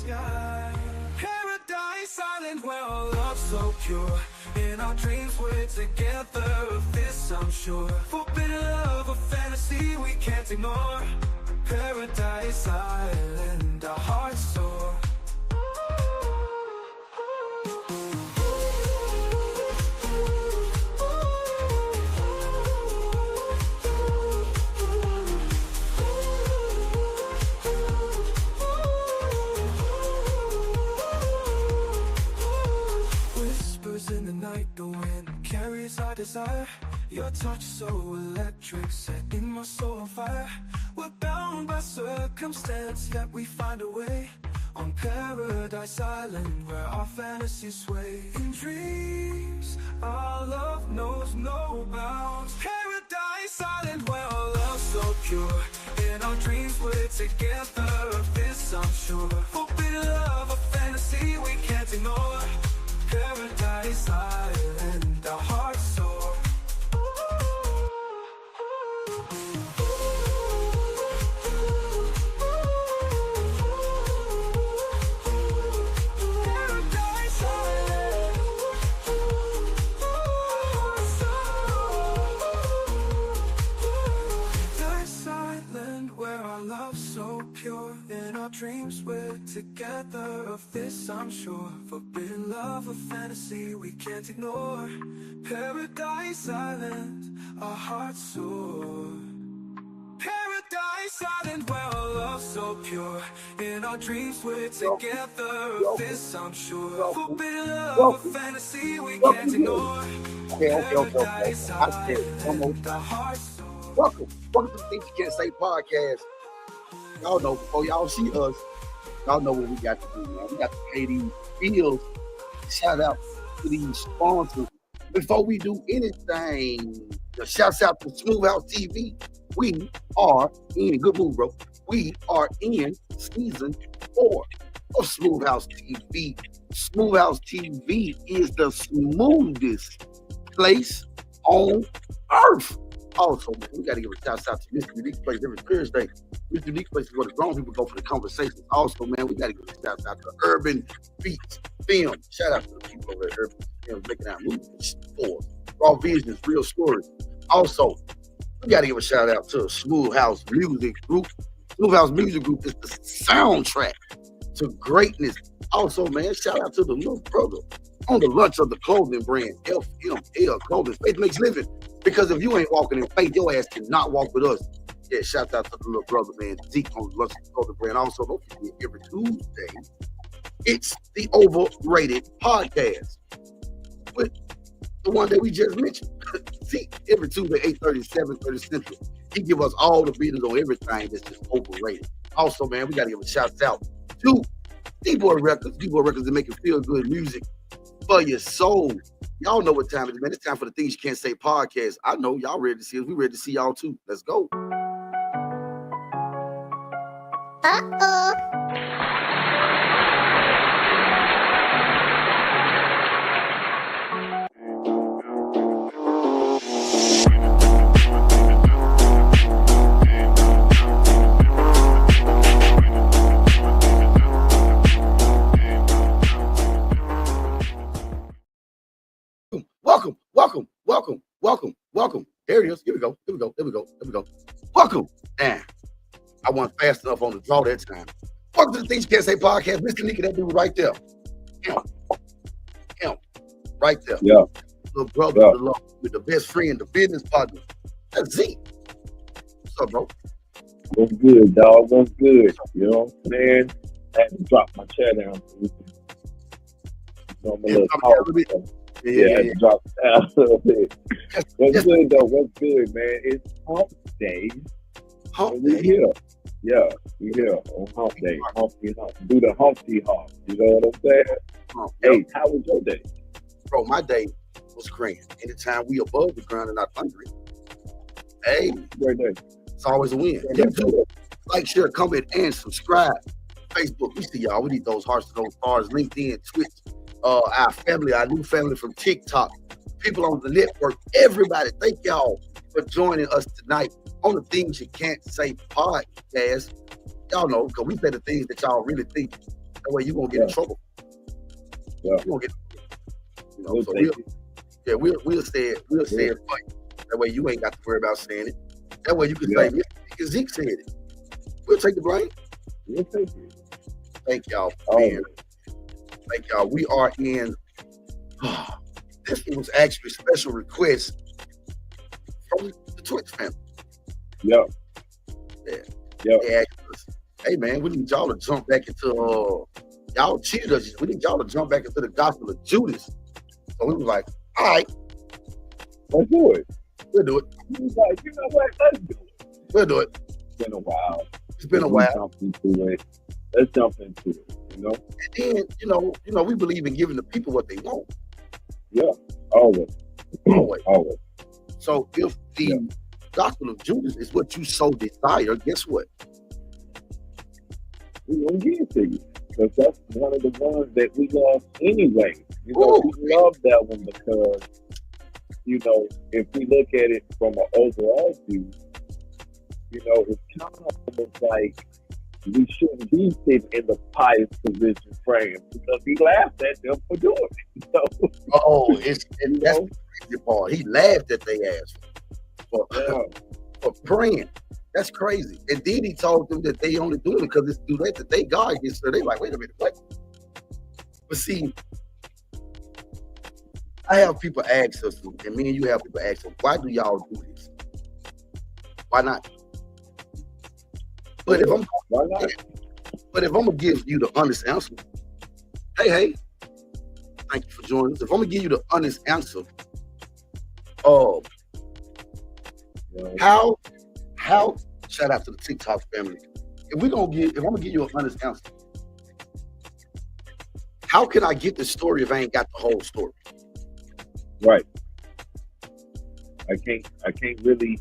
sky. Paradise island where our love's so pure. In our dreams we're together, of this I'm sure. Forbidden love, a fantasy we can't ignore. Paradise island, our hearts soar. In the night, the wind carries our desire. Your touch so electric, setting my soul on fire. We're bound by circumstance, yet we find a way. On Paradise Island, where our fantasies sway. In dreams, our love knows no bounds. Paradise Island, where our love's so pure. In our dreams, we're together, of this I'm sure. Forbidden love, a fantasy we can't ignore. Paradise Island, our hearts soar. Paradise Island, Paradise Island, where our love's so pure. In our dreams we're together, of this I'm sure. Forbidden love, a fantasy we can't ignore. Paradise Island, our hearts soar. Paradise Island, where our love's so pure. In our dreams we're together, of this I'm sure. Forbidden love, a fantasy we can't ignore. Paradise Island, our hearts soar. Welcome to the Things You Can't Say podcast. Y'all know, before y'all see us, y'all know what we got to do, man. We got to pay these bills. Shout out to these sponsors. Before we do anything, shouts out to Smooth House TV. We are in, good move, bro. We are in season 4 of Smooth House TV. Smooth House TV is the smoothest place on earth. Also, man, we got to give a shout out to Mr. Unique Place every Thursday. Mr. Unique Place is where the grown people go for the conversations. Also, man, we got to give a shout out to Urban Beats Film. Shout out to the people over at Urban Film making our movies for raw visions, real stories. Also, we got to give a shout out to Smooth House Music Group. Smooth House Music Group is the soundtrack to greatness. Also, man, shout out to the little brother on the lunch of the clothing brand, FML Clothing. Faith makes living. Because if you ain't walking in faith, your ass cannot walk with us. Yeah, shout out to the little brother, man, Zeke on the lunch of the clothing brand. Also, don't forget, every Tuesday, it's the Overrated Podcast with the one that we just mentioned. Zeke, every Tuesday, 8:30, 7:30 Central. He give us all the beaters on everything that's just overrated. Also, man, we got to give a shout out to D-Boy Records. D-Boy Records is making feel good music for your soul. Y'all know what time it is, man. It's time for the Things You Can't Say podcast. I know y'all ready to see us. We ready to see y'all too. Let's go. Welcome. There it is. Here we go. Welcome. Man, I wasn't fast enough on the draw that time. Welcome to the Things You Can't Say podcast. Mr. Nicky, that dude right there. Him. Right there. Yeah. Little brother with the best friend, the business partner. That's Zeke. What's up, bro? What's good, dog? What's good? You know what I'm saying? I had to drop my chair down. Yeah, drop it down a little bit. What's good, though? What's good, man? It's hump day. We here. Yeah, we here on hump day. Humpty hump. Do the humpty hump. You know what I'm saying? Hey, how was your day? Bro, my day was grand. Anytime we above the ground and not hungry, hey, great day. It's always a win. YouTube, like, share, comment, and subscribe. Facebook, we see y'all. We need those hearts and those stars. LinkedIn, Twitch, our family, our new family from TikTok, people on the network, everybody. Thank y'all for joining us tonight on the Things You Can't Say podcast. Y'all know, because we say the things that y'all really think That way you won't get in trouble. Yeah. You won't get, so we'll say it funny. That way you ain't got to worry about saying it. That way you can say, because Zeke said it. We'll take the blame. We'll take it. Thank y'all, man. Thank y'all. We are in. This was actually a special request from the Twitch family. Yeah. They asked us, hey man, we need y'all to jump back into y'all cheated us. We need y'all to jump back into the Gospel of Judas. So we was like, all right, let's do it. We'll do it. He was like, you know what? Let's do it. We'll do it. It's been a while. Let's jump into it. Let's jump into it. You know. And then you know, we believe in giving the people what they want. Yeah, always. So if the Gospel of Judas is what you so desire, guess what? We're gonna give it to you because that's one of the ones that we love anyway. We love that one because if we look at it from an overall view, it's kind of almost like we shouldn't be sitting in the pious position frame because he laughed at them for doing it. That's the crazy part. He laughed at their ass for praying. That's crazy. And then he told them that they only doing it because it's through that they God gets. So they like, wait a minute, what? But see, I have people ask us, and me and you have people ask us, why do y'all do this? Why not? But if I'm gonna give you the honest answer, hey, thank you for joining us. If I'm gonna give you the honest answer, how shout out to the TikTok family. If I'm gonna give you an honest answer, how can I get the story if I ain't got the whole story? Right. I can't really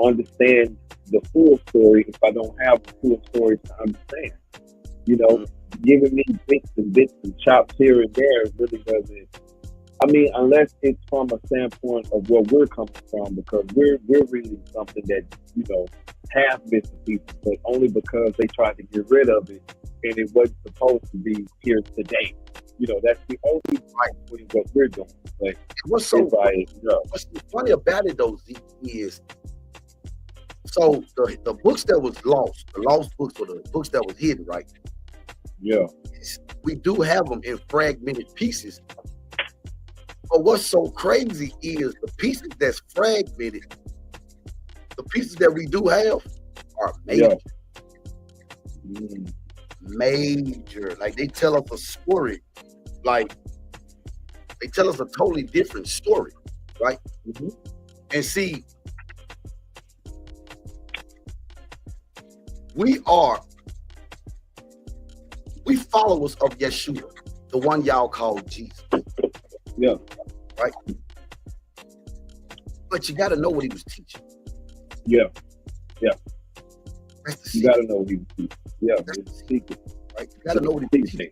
understand the full story if I don't have the full story to understand. Giving me bits and chops here and there really doesn't. I mean, unless it's from a standpoint of where we're coming from, because we're reading something that have bits and pieces, but only because they tried to get rid of it and it wasn't supposed to be here today. That's the only right what we're doing. But what's so funny about it though, Zeke, is so the books that was lost, the lost books or the books that was hidden, right? Yeah. We do have them in fragmented pieces. But what's so crazy is the pieces that's fragmented, the pieces that we do have are major. Yeah. Major. Like they tell us a story. Like they tell us a totally different story, right? Mm-hmm. And see, we followers of Yeshua, the one y'all call Jesus. Yeah. Right? But you got to know what he was teaching. Yeah. You got to know what he was teaching. Yeah, that's it's secret. Right? You got to know what he was teaching.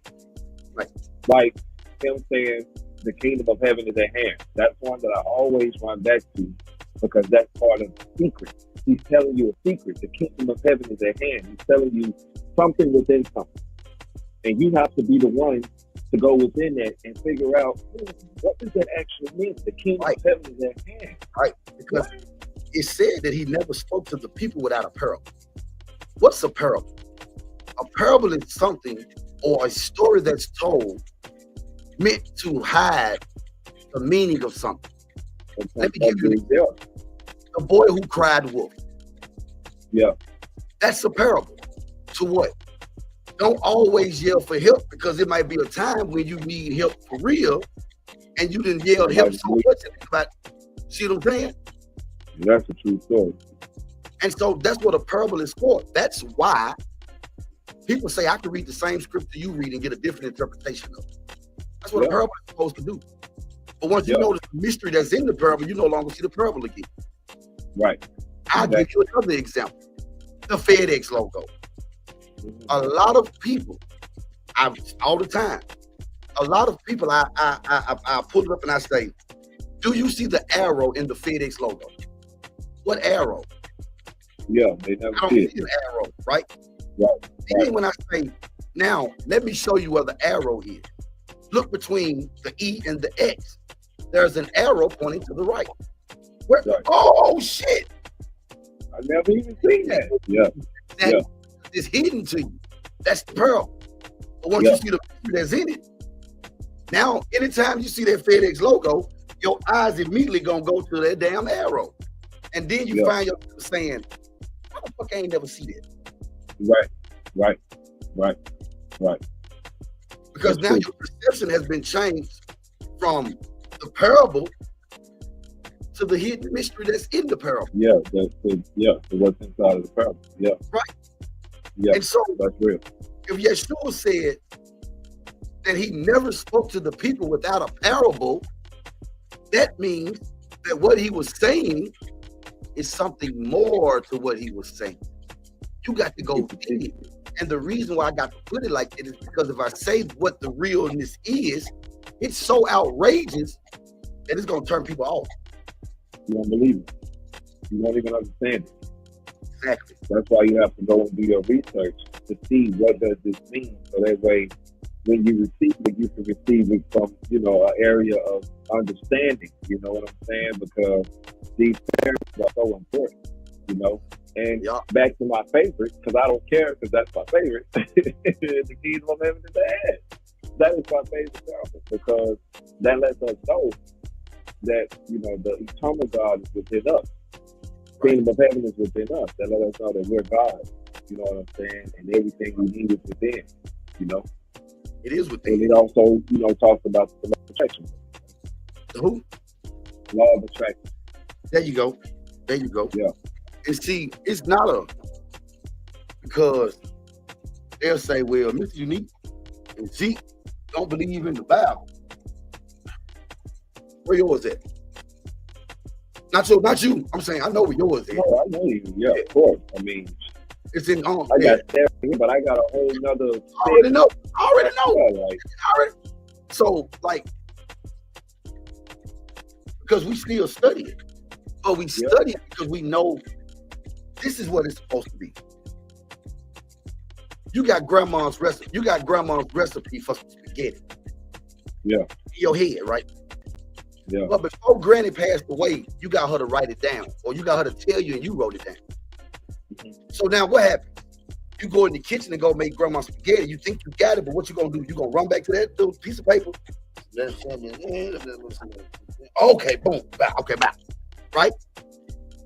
Right. Like him saying, the kingdom of heaven is at hand. That's one that I always run back to because that's part of the secret. He's telling you a secret. The kingdom of heaven is at hand. He's telling you something within something. And you have to be the one to go within that and figure out what does that actually mean? The kingdom of heaven is at hand. Right. Because it said that he never spoke to the people without a parable. What's a parable? A parable is something or a story that's told meant to hide the meaning of something. Let me give you an example. The boy who cried wolf. Yeah. That's a parable. To what? Don't always yell for help because it might be a time when you need help for real and you didn't yell help so much about, see what I'm saying? That's a true story. And so that's what a parable is for. That's why people say I can read the same scripture you read and get a different interpretation of it. That's what a parable is supposed to do. But once you know the mystery that's in the parable, you no longer see the parable again. Right. I'll give you another example. The FedEx logo. A lot of people, all the time, a lot of people, I pull it up and I say, do you see the arrow in the FedEx logo? What arrow? Yeah, they never I don't see see an arrow, right? Right. Then when I say, Now, let me show you where the arrow is. Look between the E and the X. There's an arrow pointing to the right. Where? Right. Oh, shit. I never even seen that. Yeah. That is hidden to you. That's the pearl. But once you see the picture that's in it, now, anytime you see that FedEx logo, your eyes immediately gonna go to that damn arrow. And then you find yourself saying, how the fuck I ain't never see that? Right. Because now your perception has been changed from the parable to the hidden mystery that's in the parable. To what's inside of the parable. Yeah. Right. Yeah. And so that's real. If Yeshua said that he never spoke to the people without a parable, that means that what he was saying is something more to what he was saying. You got to go deep. And the reason why I got to put it like that is because if I say what the realness is, it's so outrageous that it's going to turn people off. You don't believe it. You don't even understand it. Exactly. That's why you have to go and do your research to see what does this mean. So that way, when you receive it, you can receive it from, an area of understanding. You know what I'm saying? Because these parents are so important, And back to my favorite, because I don't care, because that's my favorite, the kingdom of heaven is ahead. That is my favorite parable, because that lets us know that, the eternal God is within us. Kingdom of heaven is within us. That let us know that we're God. You know what I'm saying? And everything we need is within, It is within. And it also, talks about the law of attraction. The who? Law of attraction. There you go. Yeah. And see, it's not because they'll say, well, Mr. Unique and Zeke don't believe in the Bible. Where yours at? Not you. I'm saying I know where yours is. No, I know you. Yeah, of course. I mean, it's in I got everything, but I got a whole nother. I already know. Yeah, So, because we still study it, but we study it because we know this is what it's supposed to be. You got grandma's recipe. You got grandma's recipe for spaghetti. Yeah. In your head, right? Yeah. But before Granny passed away, you got her to write it down, or you got her to tell you, and you wrote it down. Mm-hmm. So now what happens? You go in the kitchen and go make grandma's spaghetti. You think you got it, but what you gonna do? You gonna run back to that little piece of paper? Okay, boom, bye. Right?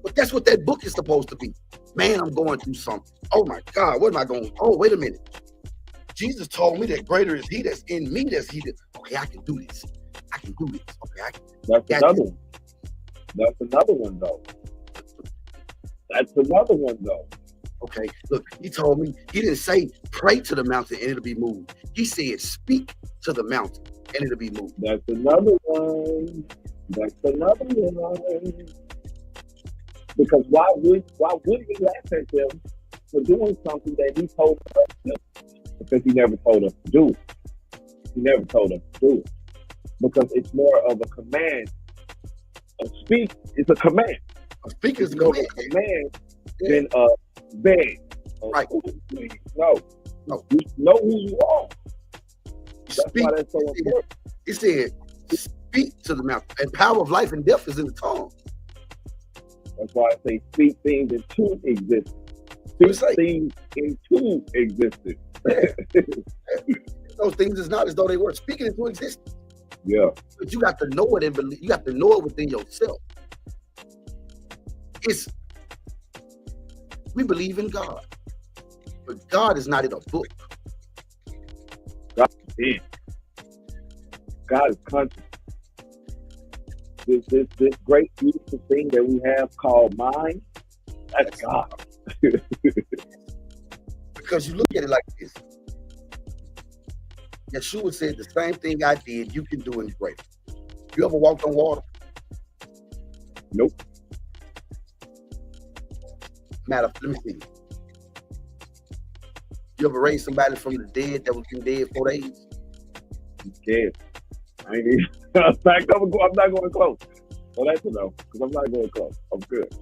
But that's what that book is supposed to be. Man, I'm going through something. Oh my God, what am I going? Oh, wait a minute. Jesus told me that greater is he that's in me that's he that. Okay, I can do this. Okay, I can. That's another one. That's another one though. Okay, look, he told me, he didn't say pray to the mountain and it'll be moved. He said speak to the mountain and it'll be moved. That's another one. Because why would we laugh at them for doing something that he told us to do? Because he never told us to do it. Because it's more of a command. A speak is a command. A speak is a command than a beg. Right. No. You know who you are. That's why that's so important. He said, speak to the mountain. And power of life and death is in the tongue. That's why I say speak things into existence. Speak things into existence. Those things is not as though they were. Speaking into existence. Yeah. But you got to know it and believe. You got to know it within yourself. We believe in God, but God is not in a book. God is in. God is conscious. This great beautiful thing that we have called mind, that's God. Because you look at it like this. Yeshua said the same thing I did, you can do in greater. You ever walked on water? Nope. Let me see. You ever raised somebody from the dead that was been dead 4 days? I'm scared. I'm not going close. Well, that's a no, because I'm not going close. I'm good.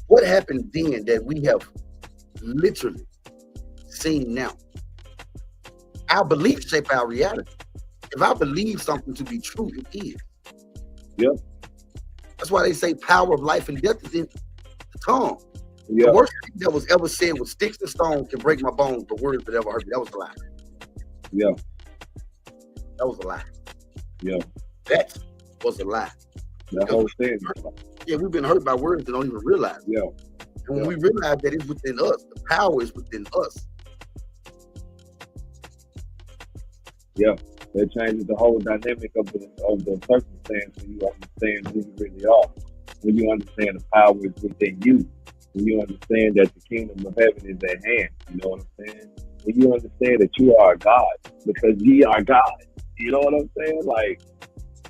What happened then that we have literally seen now? our beliefs shape our reality. If I believe something to be true, it is. Yep. That's why they say power of life and death is in the tongue. Yep. The worst thing that was ever said was sticks and stones can break my bones, but words that ever hurt me. That was a lie. Yeah. That was a lie. Yeah. That was a lie. That whole thing. Yeah, we've been hurt by words that don't even realize. Yeah. And when we realize that it's within us, the power is within us. Yeah. That changes the whole dynamic of the circumstance when you understand who you really are. When you understand the power is within you. When you understand that the kingdom of heaven is at hand. You know what I'm saying? When you understand that you are God, because ye are God. You know what I'm saying? Like,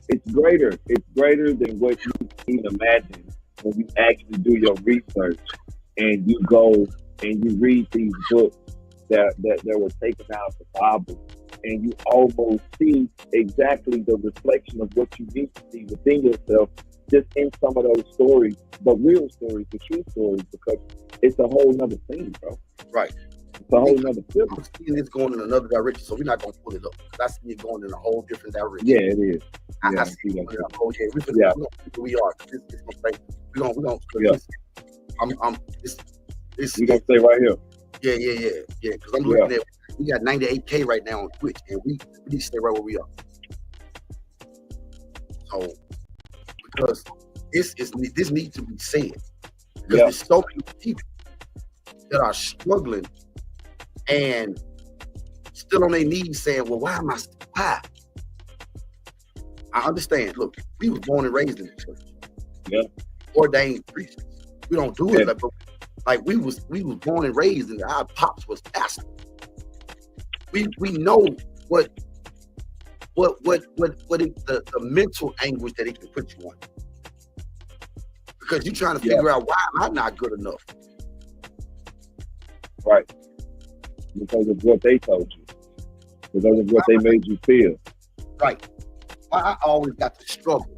it's greater. It's greater than what you can imagine when you actually do your research and you go and you read these books that were taken out of the Bible, and you almost see exactly the reflection of what you need to see within yourself just in some of those stories, but real stories, the true stories, because it's a whole nother thing, bro. Right. It's a whole nother film. I'm seeing this going in another direction, so we're not going to pull it up. I see it going in a whole different direction. Yeah, it is. I see it going in a whole, we are. We're going to we're going to stay right here. Yeah, because I'm looking at, we got 98K right now on Twitch, and we need to stay right where we are. So, because this needs to be said. Because there's so many people that are struggling and still on their knees saying, well, why? I understand. Look, we was born and raised in the church. Yeah. Ordained preachers. We don't do it like we was born and raised, and our pops was pastor. We know what the mental anguish that it can put you on. Because you're trying to figure out, why am I not good enough? Right. Because of what they told you. Because of what they made you feel. Right. Why I always got to struggle.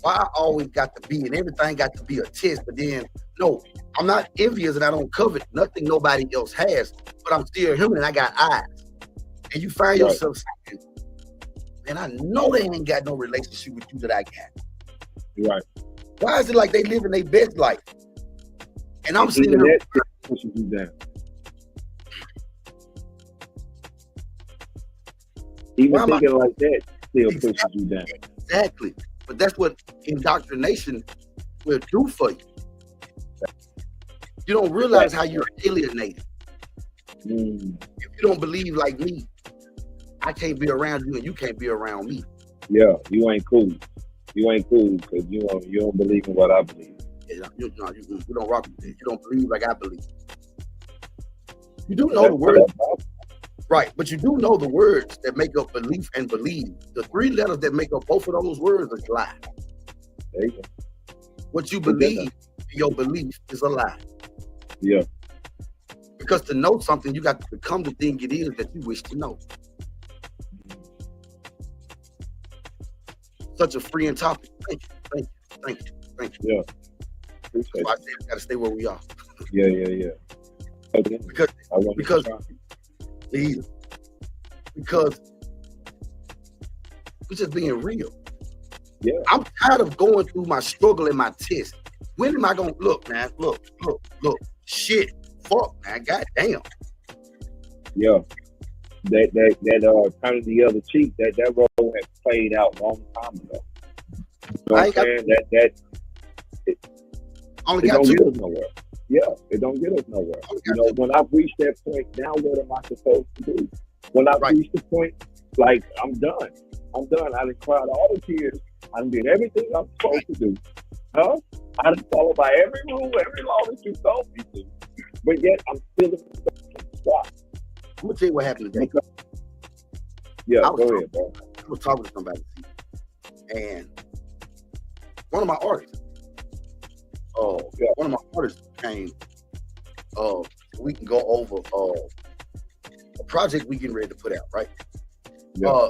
Why I always got to be, and everything got to be a test. But then, no, I'm not envious and I don't covet nothing nobody else has, but I'm still human and I got eyes. And you find yourself saying, man, I know they ain't got no relationship with you that I got. Right. Why is it like they living their best life? And I'm sitting there pushing you down. Even thinking like that still pushes you down. Exactly. But that's what indoctrination will do for you. You don't realize how you're alienated. If you don't believe like me, I can't be around you and you can't be around me. Yeah, you ain't cool. You ain't cool because you don't believe in what I believe. Yeah, you don't rock with it. You don't believe like I believe. You do know the words. Right, but you do know the words that make up belief and believe. The three letters that make up both of those words is lie. There you go. What you believe, your belief is a lie. Yeah. Because to know something, you got to become the thing it is that you wish to know. Such a freeing topic. Thank you. Yeah. Appreciate so I said we got to stay where we are. Yeah. Okay. Because we're just being real. Yeah. I'm tired of going through my struggle and my test. When am I gonna look, man? Look. Shit. Fuck, man. Goddamn. Yeah. That turning the other cheek, that role has played out a long time ago. You know what I'm saying? It don't get us nowhere. Yeah, it don't get us nowhere. When I've reached that point, now what am I supposed to do? When I've reached the point, like, I'm done. I done cried all the tears. I done did everything I'm supposed to do. I done followed by every rule, every law that you told me to. But yet, I'm still in the same spot. I'm gonna tell you what happened today. Go ahead, bro. I was talking to somebody, and one of my artists, came. We can go over a project we getting ready to put out, right? Yeah.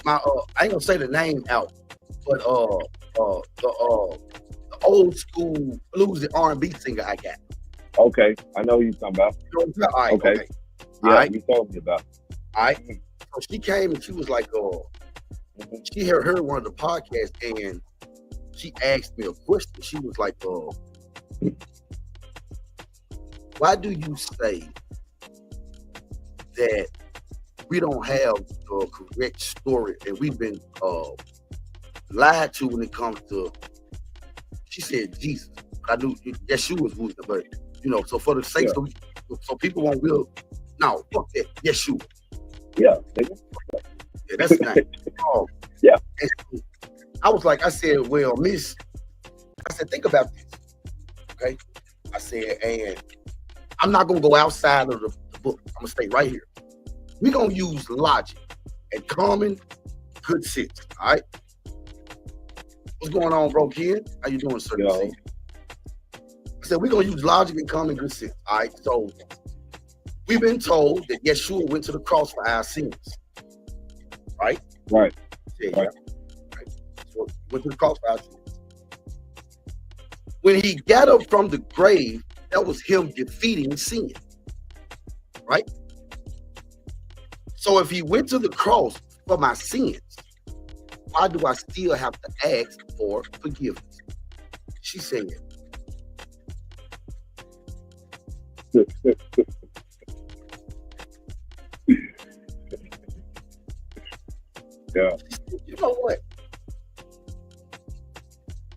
I ain't gonna say the name out, but the old school blues and R&B singer I got. Okay, I know who you're talking about. All right, okay. Yeah, you told me about. right? So she came and she was like, she heard one of the podcasts and she asked me a question. She was like, why do you say that we don't have the correct story and we've been lied to when it comes to, she said Jesus. I knew Yeshua was the but so for the sake so people won't will, no, fuck that, Yeshua. Yeah. Yeah, that's the name. Yeah. And so I was like, I said, well, miss, I said, think about this. Okay. I said, and I'm not gonna go outside of the book. I'm gonna stay right here. We're gonna use logic and common good sense. All right. What's going on, bro, kid? How you doing, sir? I said, we're gonna use logic and common good sense. All right. So we've been told that Yeshua went to the cross for our sins. Right? Right. Yeah, right. So went to the cross for our sins. When he got up from the grave, that was him defeating sin. Right? So if he went to the cross for my sins, why do I still have to ask for forgiveness? She said, yeah. You know what?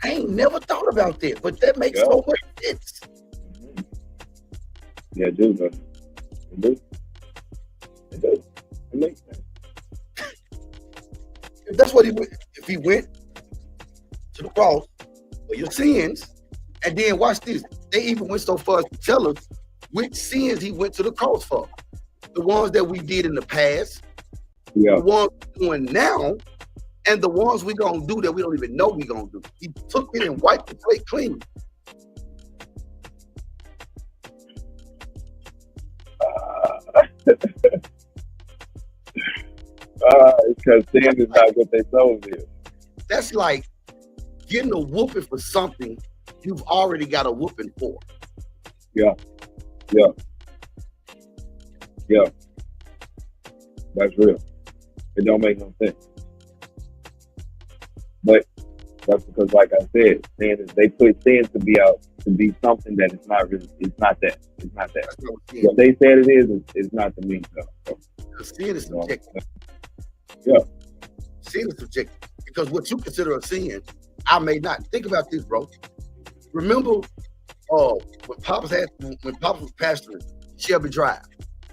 I ain't never thought about that, but that makes so much sense. Yeah, it does. It does. It does. It makes sense. If that's what he went, if he went to the cross for your sins, and then watch this, they even went so far as to tell us which sins he went to the cross for. The ones that we did in the past, the ones we're doing now, and the ones we're gonna do that we don't even know we're gonna do. He took it and wiped the plate clean. Because sin is not what they told you. That's like getting a whooping for something you've already got a whooping for. Yeah. That's real. It don't make no sense. But that's because, like I said, sin is, they put sin to be something that it's not really. It's not that. It's not that. What they said it is not to me. So. Sin is subjective. Yeah. Sin is subjective because what you consider a sin, I may not. Think about this, bro. Remember, when Pops was pastoring Shelby Drive,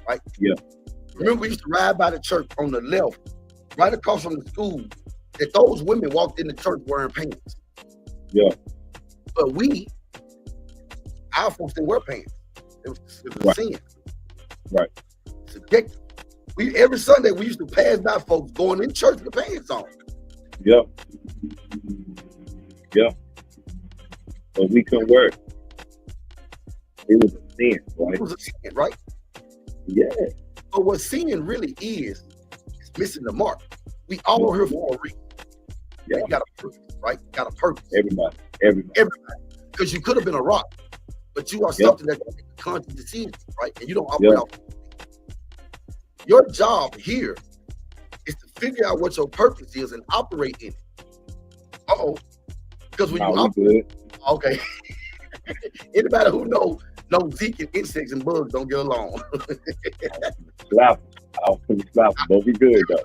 right? Yeah. Remember, we used to ride by the church on the left, right across from the school. That those women walked in the church wearing pants. Yeah. But our folks didn't wear pants. It was a sin. Right. Subjective. Every Sunday we used to pass by folks going in church with pants on. Yeah. But we couldn't wear it. It was a sin, right? It was a sin, right? Yeah. But what sin really is missing the mark. We all here for a reason. Yeah. You got a purpose, right? You got a purpose. Everybody. Because you could have been a rock, but you are something that can make a conscious decision, right? And you don't operate off. Your job here is to figure out what your purpose is and operate in it. Because when you operate, okay. Anybody who knows Zeke and insects and bugs don't get along. Slap. I'll put slap. Don't be good though.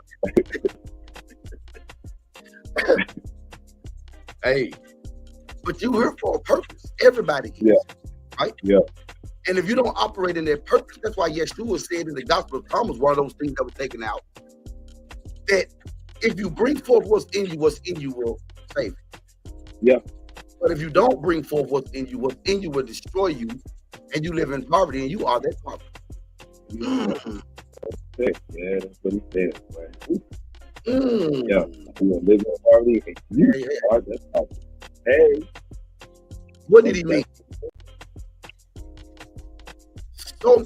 Hey, but you here for a purpose. Everybody is, right? Yeah. And if you don't operate in that purpose, that's why Yeshua said in the Gospel of Thomas, one of those things that was taken out, that if you bring forth what's in you will save you. Yeah. But if you don't bring forth what's in you will destroy you, and you live in poverty, and you are that poverty. Yeah, that's what he said, man. Yeah. You live in poverty, and you are that poverty. Hey. What did he mean?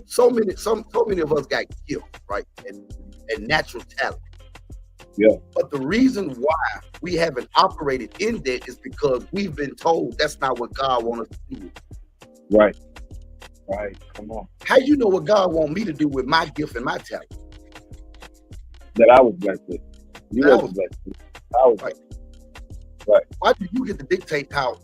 So many of us got killed, right? And natural talent. Yeah. But the reason why we haven't operated in that is because we've been told that's not what God wants us to do. Right. Come on. How you know what God wants me to do with my gift and my talent? that I was blessed with. You wasn't blessed with. I was right. Right. Why do you get to dictate how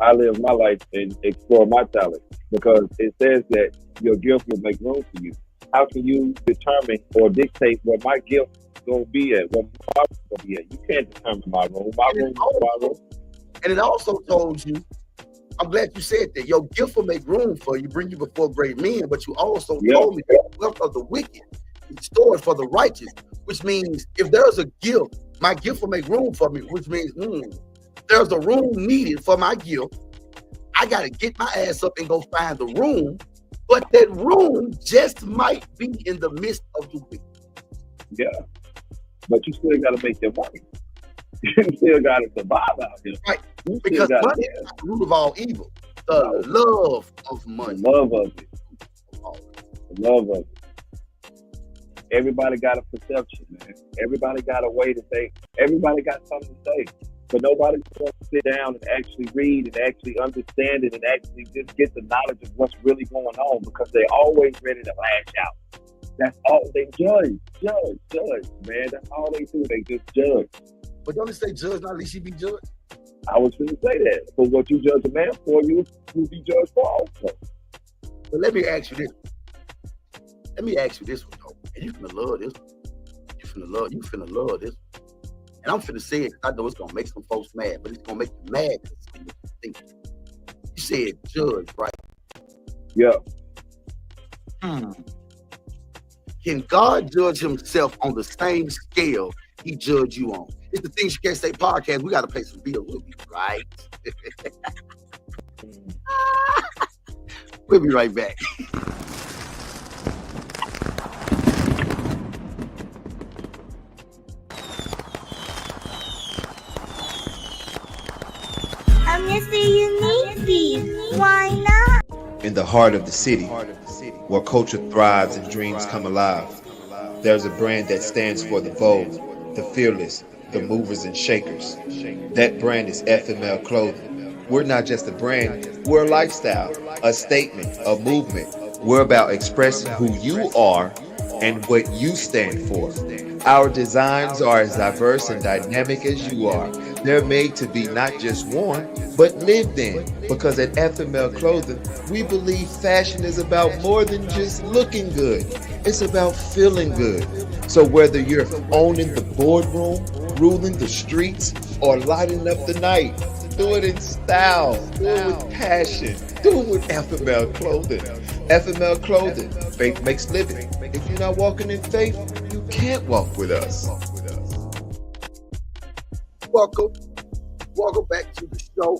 I live my life and explore my talent? Because it says that your gift will make room for you. How can you determine or dictate where my gift is going to be at, where my room is going to be at? You can't determine my room. My room is my room. And it also told you, I'm glad you said that, your gift will make room for you, bring you before great men, but you also told me that the wealth of the wicked is stored for the righteous, which means if there's a gift, my gift will make room for me, which means there's a room needed for my gift. I got to get my ass up and go find the room, but that room just might be in the midst of the wicked. Yeah, but you still got to make your money. You still got to survive out here. Right, because money is not the root of all evil. The love of money. The love of it. The love of it. Everybody got a perception, man. Everybody got a way to say. Everybody got something to say. But nobody's going to sit down and actually read and actually understand it and actually just get the knowledge of what's really going on, because they're always ready to lash out. That's all they judge, man. That's all they do. They just judge. But don't it say judge, not at least you be judged? I was going to say that. For what you judge a man for, you will be judged for also. But let me ask you this. Let me ask you this one, though. And you finna love this one. You finna love this one. And I'm finna say it because I know it's gonna make some folks mad, but it's gonna make you mad because it's gonna make you think. You said judge, right? Yeah. Can God judge himself on the same scale he judged you on? It's the Things You Can't Say podcast. We gotta pay some bills. We'll be right. We'll be right back. Mr. Unique, why not? In the heart of the city, where culture thrives and dreams come alive, there's a brand that stands for the bold, the fearless, the movers and shakers. That brand is FML Clothing. We're not just a brand, we're a lifestyle, a statement, a movement. We're about expressing who you are and what you stand for. Our designs are as diverse and dynamic as you are. They're made to be not just worn, but lived in. Because at FML Clothing, we believe fashion is about more than just looking good. It's about feeling good. So whether you're owning the boardroom, ruling the streets, or lighting up the night, do it in style, do it with passion, do it with FML Clothing. FML Clothing, faith makes living. If you're not walking in faith, you can't walk with us. Welcome back to the show.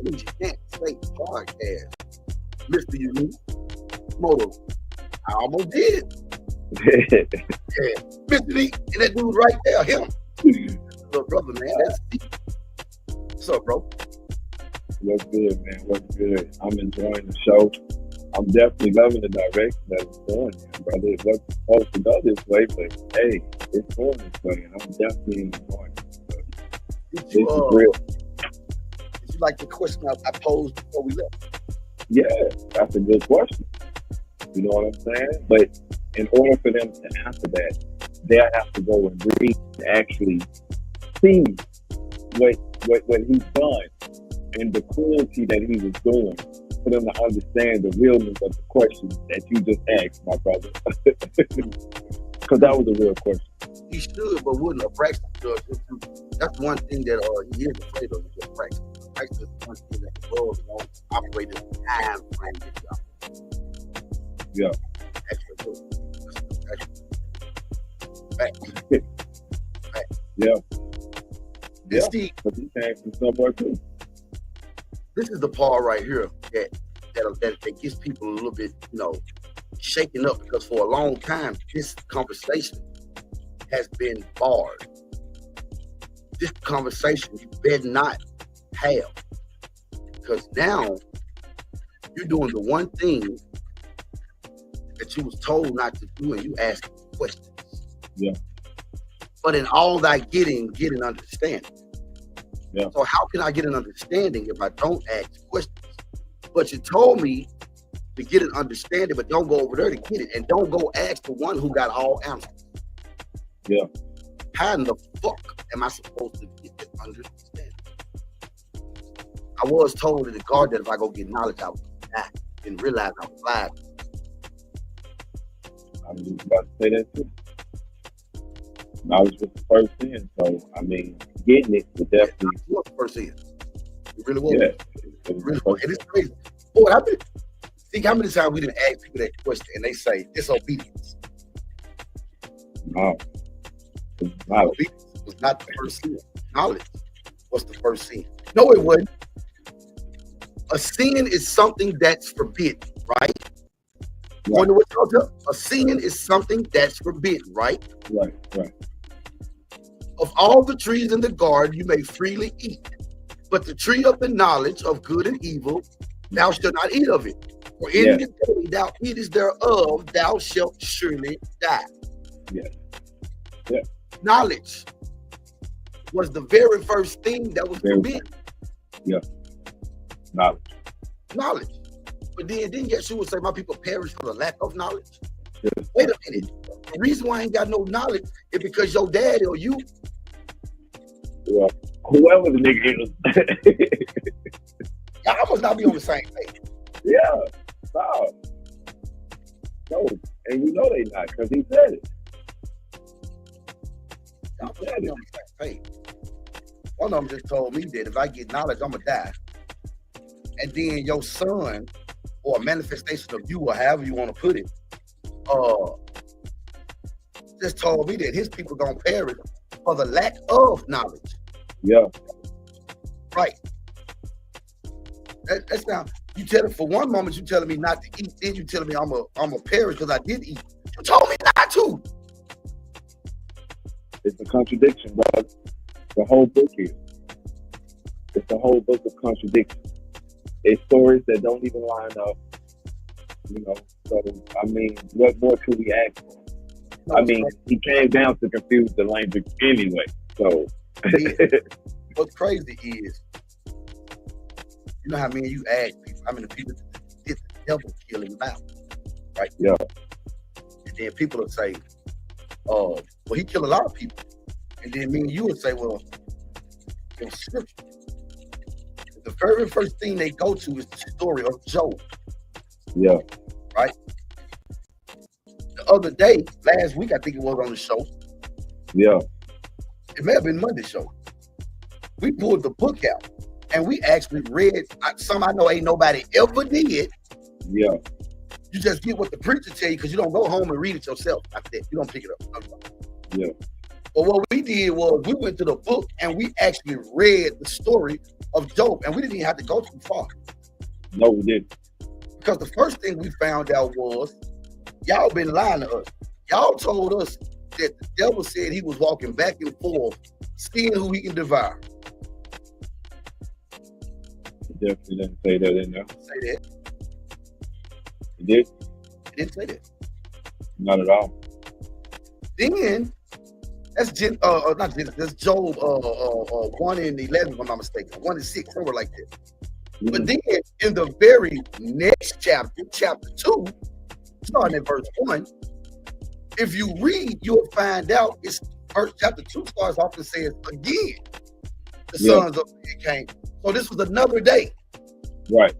Things You Can't Say podcast. Mr. Unique, Moto. I almost did. Yeah. Mr. Unique, and that dude right there, him. Little brother, man. That's deep. What's up, bro? What's good, man? What's good? I'm enjoying the show. I'm definitely loving the direction that it's going in, brother. It wasn't supposed to go this way, but hey, it's going this way, and I'm definitely enjoying it. Did you like the question I posed before we left? Yeah, that's a good question. You know what I'm saying? But in order for them to answer that, they'll have to go and read and actually see what he's done and the cruelty that he was doing, for them to understand the realness of the question that you just asked, my brother. Because that was a real question. He should, but wouldn't a praxis judge him too? That's one thing that he is afraid of, is a praxis. Praxis is one thing that the world won't operate in time frame. Yeah. Fact. Yeah. Yeah. Steve, but he came from somewhere too. This is the part right here that gets people a little bit, shaken up, because for a long time, this conversation has been barred. This conversation you better not have, because now you're doing the one thing that you was told not to do, and you asking questions. Yeah. But in all that get an understanding. Yeah. So how can I get an understanding if I don't ask questions? But you told me to get an understanding, but don't go over there to get it. And don't go ask the one who got all answers. Yeah. How in the fuck am I supposed to get that understanding? I was told in the garden that if I go get knowledge, I would die. Didn't realize I was alive. I was just about to say that too. Knowledge was the first thing, so I mean, getting it would definitely. It was the first thing. It really was. Yeah. It really was. And it's crazy. Boy, think how many times we didn't ask people that question and they say disobedience. No. Knowledge. Obedience was not the first sin. Knowledge was the first sin. No, it wasn't. A sin is something that's forbidden, right? Right. A sin is something that's forbidden, right? Right. Of all the trees in the garden, you may freely eat. But the tree of the knowledge of good and evil, thou shalt not eat of it. For in the day thou eatest thereof, thou shalt surely die. Yeah. Knowledge was the very first thing that was forbidden. Yeah. Knowledge. But then didn't Yeshua say my people perish for the lack of knowledge? Yeah. Wait a minute. The reason why I ain't got no knowledge is because your daddy or you. Well, whoever the nigga is. Y'all must not be on the same page. Yeah. No. And you know they not, because he said it. Y'all must not be on the same page. One of them just told me that if I get knowledge, I'm going to die. And then your son, or a manifestation of you, or however you want to put it, just told me that his people going to perish for the lack of knowledge. Yeah. Right. That's not, you tell it for one moment, you telling me not to eat, then you telling me I'm a perish because I did eat. You told me not to. It's a contradiction, bro. The whole book is. It's the whole book of contradictions. It's stories that don't even line up. You know, so I mean, what more could we ask for? I mean, he came down to confuse the language anyway. So what's crazy is, you know how many you ask people, how many people did the devil kill him out, right? Yeah. And then people will say, well, he killed a lot of people. And then me and you would say, well, in scripture, the very first thing they go to is the story of Job. Yeah. Right? The other day, last week, I think it was on the show. Yeah. It may have been Monday's show. We pulled the book out and we actually read some I know ain't nobody ever did. Yeah. You just get what the preacher tell you because you don't go home and read it yourself after that. You don't pick it up. Yeah. But what we did was we went to the book and we actually read the story of Job, and we didn't even have to go too far. No, we didn't. Because the first thing we found out was y'all been lying to us. Y'all told us that the devil said he was walking back and forth, seeing who he can devour. He definitely didn't say that in there. Say that. He did? He didn't say that. Not at all. Then that's that's Job 1 and 11, if I'm not mistaken. 1 and 6, somewhere like that. Mm-hmm. But then in the very next chapter, chapter 2, starting at verse 1, if you read, you'll find out it's first chapter 2 starts off and says again, the sons of man came. So this was another day. Right.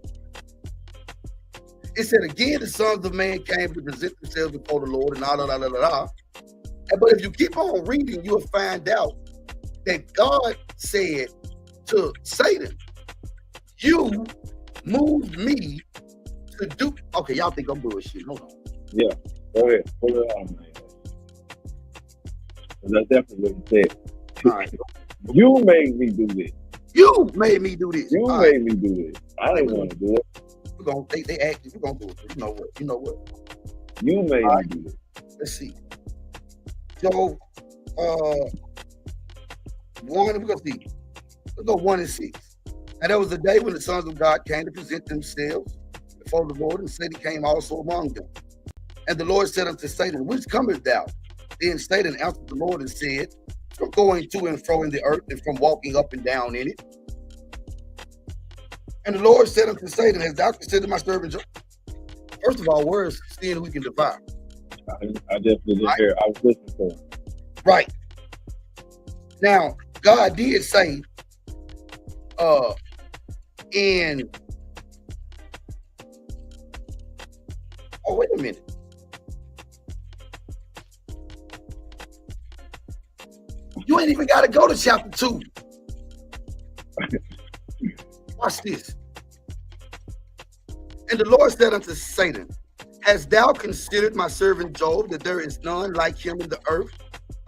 It said again, the sons of man came to present themselves before the Lord and da. But if you keep on reading, you'll find out that God said to Satan, you moved me to do. Okay, y'all think I'm bullshit. Hold on. Yeah, go ahead. Pull it on, man. That's definitely what he said. All right. You made me do this. You made me do this. You all made right. me do this. I didn't want to do it. We're gonna they asked we're gonna do it. You know what? You know what? You made me do it. Let's see. So 1, we're gonna see. Let's go 1 and 6. And there was a day when the sons of God came to present themselves before the Lord, and Satan came also among them. And the Lord said unto Satan, whence comest thou? Then Satan answered the Lord and said, from going to and fro in the earth and from walking up and down in it. And the Lord said unto Satan, hast thou considered my servant Job? First of all, words sin we can devour. I definitely didn't hear. I was listening for him. Right. Now, God did say in wait a minute. You ain't even got to go to chapter 2. Watch this. And the Lord said unto Satan, hast thou considered my servant Job, that there is none like him in the earth,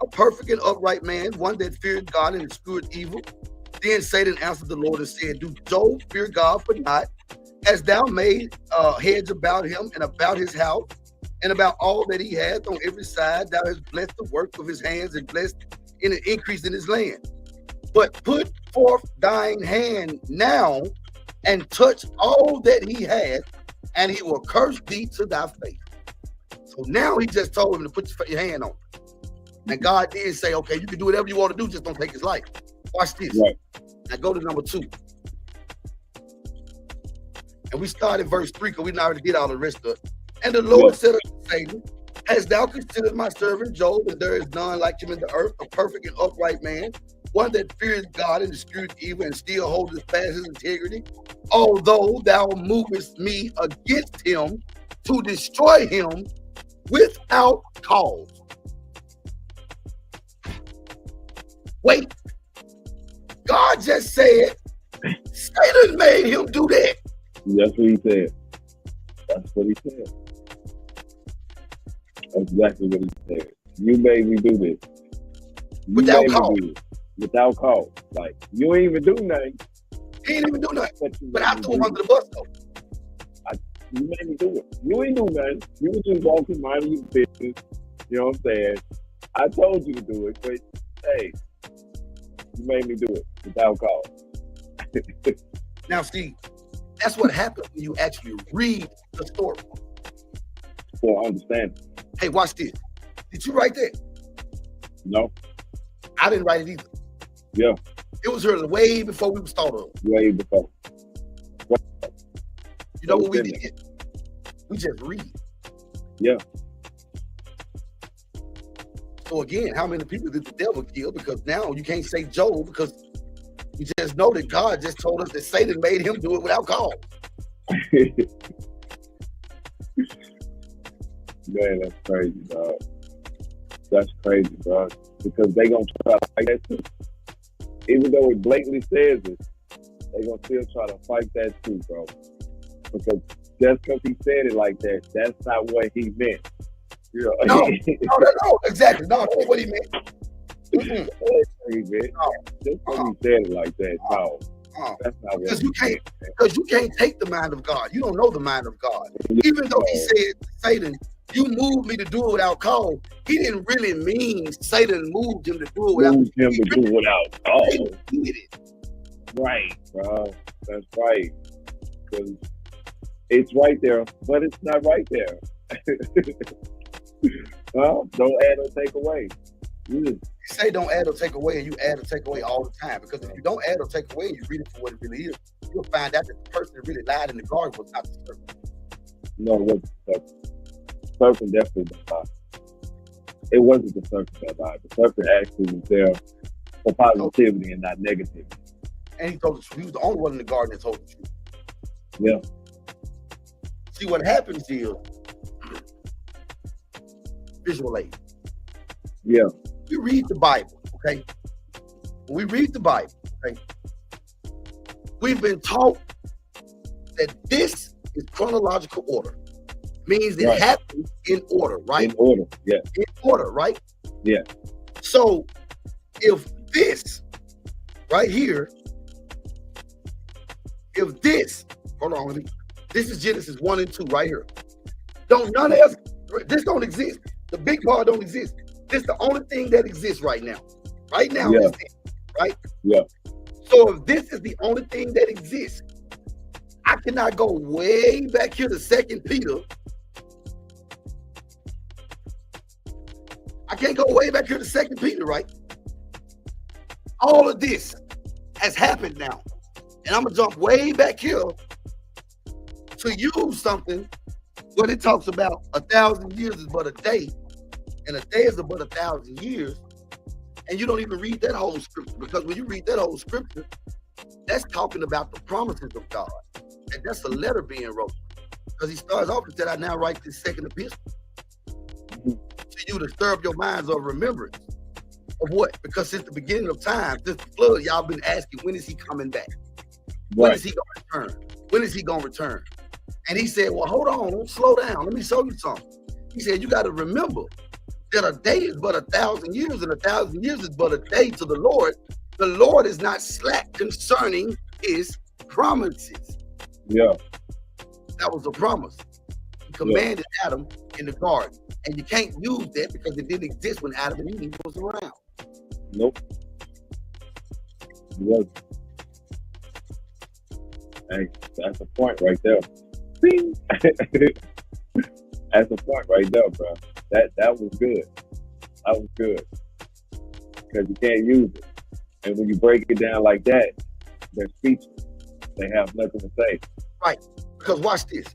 a perfect and upright man, one that feared God and eschewed evil? Then Satan answered the Lord and said, do Job fear God for naught? Hast thou made hedge about him and about his house and about all that he hath on every side? Thou hast blessed the work of his hands and blessed in an increase in his land. But put forth thine hand now and touch all that he hath, and he will curse thee to thy face. So now he just told him to put your hand on it. And God did say, okay, you can do whatever you want to do, just don't take his life. Watch this. Right. Now go to number 2. And we start at verse 3 because we not already did all the rest of it. And the Lord said unto Satan, hast thou considered my servant Job, and there is none like him in the earth, a perfect and upright man, one that fears God and escheweth evil, and still holdeth fast his integrity? Although thou movest me against him to destroy him without cause. Wait. God just said Satan made him do that. That's what he said. That's what he said. That's exactly what he said. You made me do this. Without cause. Without cause. Like, you ain't even do nothing. He ain't even do nothing. But I threw him under the bus though. You made me do it. You ain't do nothing. You were just walking, minding your business. You know what I'm saying? I told you to do it, but hey, you made me do it without cause. Now, Steve, that's what happens when you actually read the story. For understanding. Hey, watch this. Did you write that? No. I didn't write it either. Yeah. It was here way before we was thought of. Way before. You know what we did? We just read. Yeah. So again, how many people did the devil kill? Because now you can't say Job because you just know that God just told us that Satan made him do it without cause. Man, that's crazy, dog. That's crazy, bro. Because they gonna try to fight that too. Even though it blatantly says it, they gonna still try to fight that too, bro. Because just because he said it like that, that's not what he meant. You know? No, exactly. No, that's what he meant. That's what he meant. Just because he said it like that, no. That's not what he meant. Because you can't take the mind of God. You don't know the mind of God. Even though he said, Satan, you moved me to do it without cause, he didn't really mean Satan moved him to do it without moved him to do it without cause. He did it. Right, bro. That's right. Because it's right there, but it's not right there. Well, don't add or take away. You say don't add or take away, and you add or take away all the time. Because if you don't add or take away, and you read it for what it really is, you'll find out that the person that really lied in the garden was not the serpent. No, it wasn't the serpent. The serpent definitely didn't lie. It wasn't the serpent that lied. The serpent actually was there for positivity and not negativity. And he told the truth. He was the only one in the garden that told the truth. Yeah. See, what happens is visual aid. Yeah. We read the Bible, okay? When we read the Bible, okay, we've been taught that this is chronological order. Means it happens in order, right? In order, yeah. In order, right? Yeah. So if this right here, if this, hold on, this is Genesis 1 and 2 right here. Don't none else, this don't exist. The big part don't exist. This is the only thing that exists right now. Right now, yeah. Is this, right? Yeah. So if this is the only thing that exists, I cannot go way back here to 2 Peter. I can't go way back here to 2 Peter, right? All of this has happened now. And I'm going to jump way back here to use something Well, it talks about 1,000 years is but a day, and a day is but 1,000 years. And you don't even read that whole scripture, because when you read that whole scripture, that's talking about the promises of God. And that's a letter being wrote. Because he starts off and said, I now write this second epistle to you to stir up your minds of remembrance. Of what? Because since the beginning of time, since the flood, y'all been asking, when is he coming back? When is he going to return? When is he going to return? And he said, well, hold on, slow down. Let me show you something. He said, you got to remember that a day is but 1,000 years, and 1,000 years is but a day to the Lord. The Lord is not slack concerning his promises. Yeah. That was a promise. He commanded Adam in the garden. And you can't use that because it didn't exist when Adam and Eve was around. Nope. Yes. Hey, that's a point right there. Bing. That's a point right there, bro. That was good. That was good. Because you can't use it. And when you break it down like that, they're speechless. They have nothing to say. Right. Because watch this.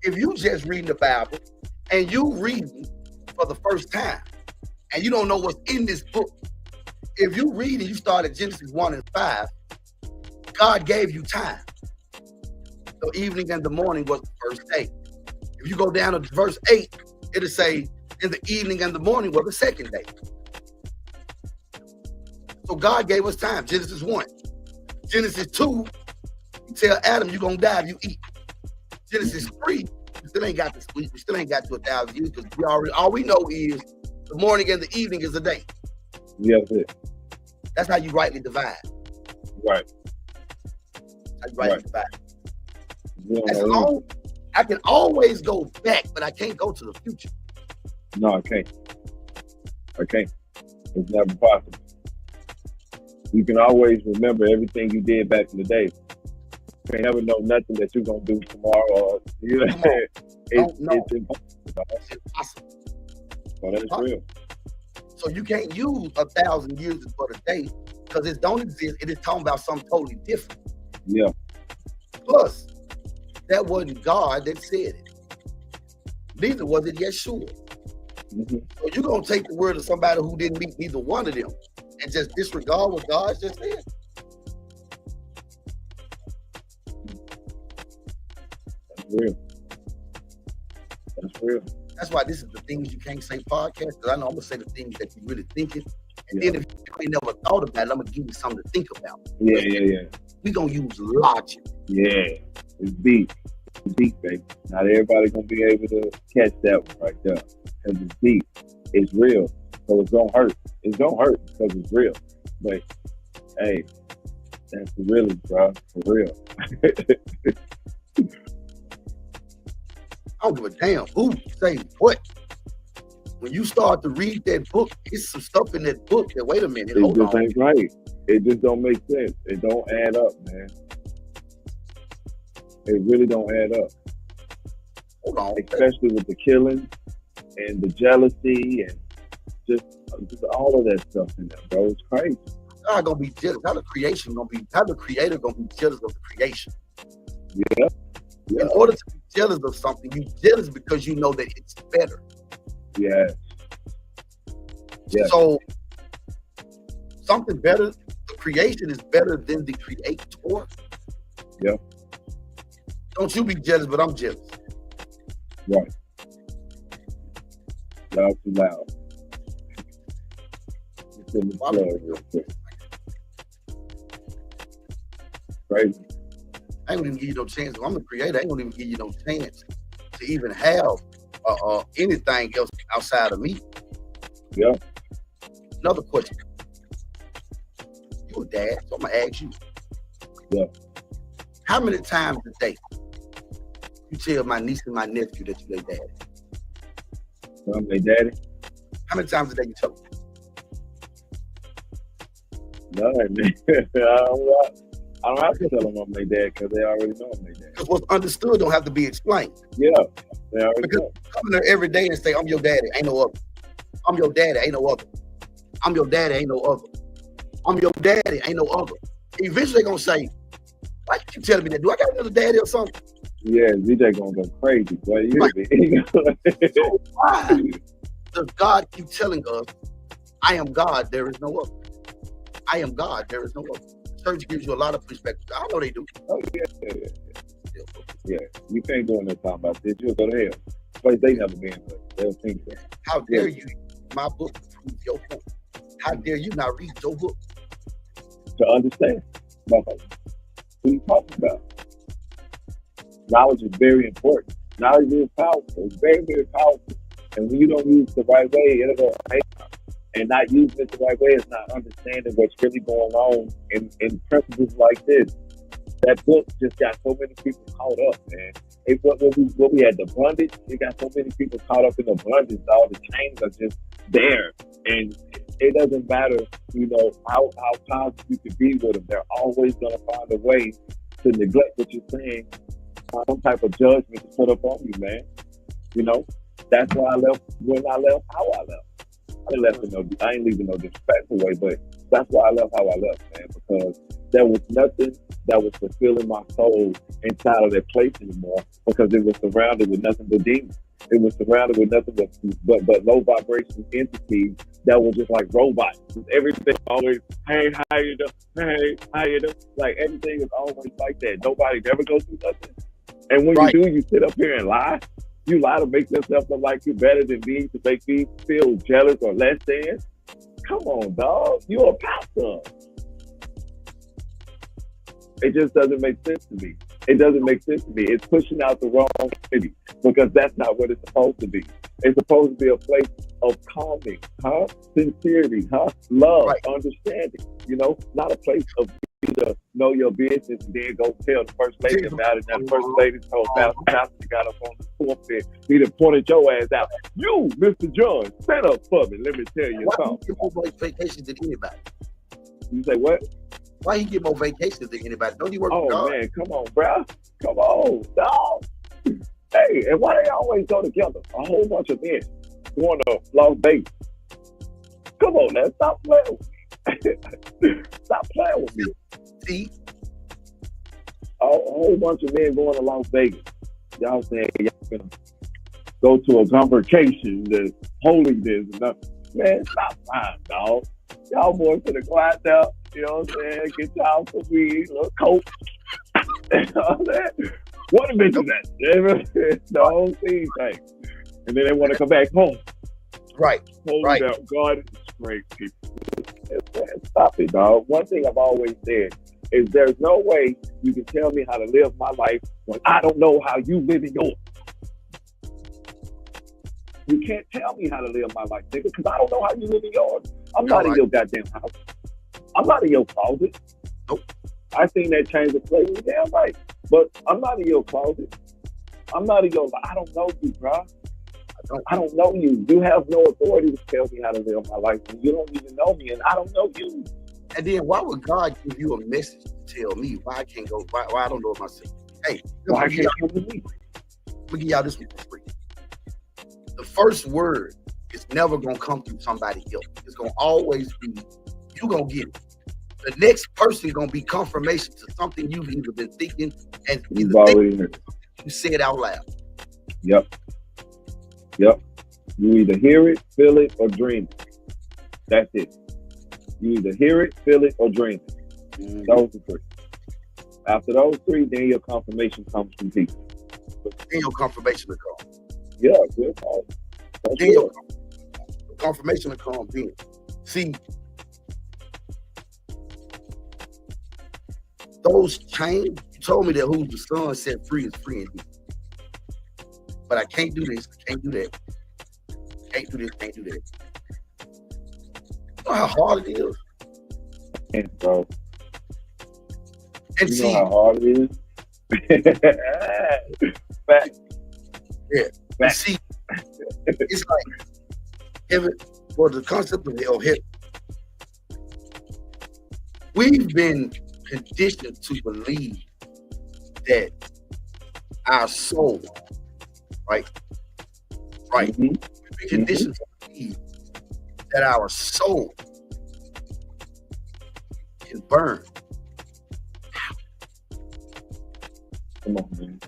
If you just reading the Bible and you reading for the first time and you don't know what's in this book, if you read and you start at Genesis 1 and 5, God gave you time. The evening and the morning was the first day. If you go down to verse 8, it'll say, in the evening and the morning was the second day. So God gave us time. Genesis 1. Genesis 2, you tell Adam you're going to die if you eat. Genesis 3, we still ain't got this. We still ain't got to 1,000 years because all we know is the morning and the evening is a day. Yeah, that's it. That's how you rightly divide. Right. How you rightly divide. As long, I can always go back, but I can't go to the future. No, I can't. I can't. It's never possible. You can always remember everything you did back in the day. You can't never know nothing that you're going to do tomorrow. Or, you know, it's impossible. It's impossible. So that's real. So you can't use 1,000 years for a day because it don't exist. It is talking about something totally different. Yeah. Plus, that wasn't God that said it. Neither was it Yeshua. Mm-hmm. So you're going to take the word of somebody who didn't meet neither one of them and just disregard what God just said. That's real. That's real. That's why this is the things you can't say podcast, because I know I'm going to say the things that you're really thinking. And then if you ain't never thought about it, I'm going to give you something to think about. Yeah. We're going to use logic. Yeah. It's deep. It's deep, baby. Not everybody going to be able to catch that one right there. Because it's deep. It's real. So it's going to hurt. It's going to hurt because it's real. But, hey, that's the reality, bro. For real. I don't give a damn who say what. When you start to read that book, it's some stuff in that book that, wait a minute, hold on. It just ain't right. It just don't make sense. It don't add up, man. It really don't add up. Hold on. Especially with the killing and the jealousy and just all of that stuff in there, bro. It's crazy. God gonna be jealous. How the creator gonna be jealous of the creation? Yeah. In order to be jealous of something, you're jealous because you know that it's better. Yeah. So something better, the creation is better than the creator. Yeah. Don't you be jealous, but I'm jealous. Right. Y'all too loud. It's in the plug real quick. Crazy. I ain't gonna even give you no chance. If I'm the creator, I ain't gonna even give you no chance to even have anything else outside of me. Yeah. Another question. You a dad, so I'm gonna ask you. Yeah. How many times a day you tell my niece and my nephew that you their daddy? I'm their daddy? How many times a day you tell them? None, man. I don't have to tell them I'm their dad because they already know I'm their dad. Because what's understood don't have to be explained. Yeah, they already because know. Coming there every day and say, I'm your daddy, ain't no other. I'm your daddy, ain't no other. I'm your daddy, ain't no other. I'm your daddy, ain't no other. Eventually they're going to say, why you keep telling me that? Do I got another daddy or something? Yeah, DJ gonna go crazy, boy. You Right. hear me? So why does God keep telling us, I am God, there is no other? I am God, there is no other. Church gives you a lot of perspective. I know they do. Oh yeah. You can't go in there talking about this. You'll go to hell. Place they never been, but they'll think so. How dare you read my book to prove your point? How dare you not read your book? To understand. What are you talking about? Knowledge is very important. Knowledge is powerful. It's very, very powerful. And when you don't use it the right way, it'll go right. And not using it the right way is not understanding what's really going on in principles like this. That book just got so many people caught up, man. It's what we had, the bondage, it got so many people caught up in the bondage. All the chains are just there. And it doesn't matter, how positive you can be with them. They're always going to find a way to neglect what you're saying, some type of judgment to put up on you, man. That's why I left when I left, how I left. I ain't leaving no disrespectful way, but that's why I left how I left, man, because there was nothing that was fulfilling my soul inside of that place anymore, because it was surrounded with nothing but demons. It was surrounded with nothing but low vibration entities that were just like robots. Everything always, hey, how you doing? Hey, how you doing? Like everything is always like that. Nobody never goes through nothing. And when you do, you sit up here and lie. You lie to make yourself look like you're better than me, to make me feel jealous or less than. Come on, dog. You're a pastor. It just doesn't make sense to me. It doesn't make sense to me. It's pushing out the wrong city, because that's not what it's supposed to be. It's supposed to be a place of calming, sincerity, love, understanding. Not a place of you to know your business and then go tell the first lady about it. And that first lady told Pastor got up on the pulpit. He done pointed your ass out. You, Mr. John, stand up for me. Let me tell you something. Why he get more vacations than anybody? You say what? Why he get more vacations than anybody? Don't he work for God? Oh man, come on, bro. Come on, dog. Hey, and why they always go together? A whole bunch of men going to Las Vegas. Come on, now, stop playing with me. Stop playing with me. See? A whole bunch of men going to Las Vegas. Y'all saying y'all gonna go to a convocation, the holiness, and nothing. Man, stop lying, dog. Y'all boys gonna go out there, you know what I'm saying? Get y'all some weed, a little coke. You know what I'm saying? What a bitch is that? The whole thing thing. And then they want to come back home. Right. Hold out. God is great, people. Stop it, dog. One thing I've always said is there's no way you can tell me how to live my life when I don't know how you live in yours. You can't tell me how to live my life, nigga, because I don't know how you live in yours. I'm not in your goddamn house. I'm not in your closet. Nope. I seen that change of place. Damn right. But I'm not in your closet. I'm not in your. I don't know you, bro. I don't know you. You have no authority to tell me how to live my life. You don't even know me, and I don't know you. And then why would God give you a message to tell me why I can't go? Why I don't know it myself? Hey, why can't you with me? Let me give y'all this one for free. The first word is never gonna come through somebody else. It's gonna always be you gonna get it. The next person gonna be confirmation to something you've either been thinking and you said out loud. Yep. You either hear it, feel it, or dream it. That's it. You either hear it, feel it, or dream it. Mm-hmm. Those are three. After those three, then your confirmation comes from people. Then your confirmation will come. Yeah, good. Then your confirmation will come then. See, those chains, you told me that who the Son set free is free indeed. But I can't do this, can't do that. Can't do this, can't do that. You know how hard it is? And bro. And you know how hard it is? Fact. Yeah. Fact. See, it's like heaven, for the concept of hell, heaven. We've been conditioned to believe that our soul, right? Mm-hmm. We've been conditioned to believe that our soul can burn. Come on, man.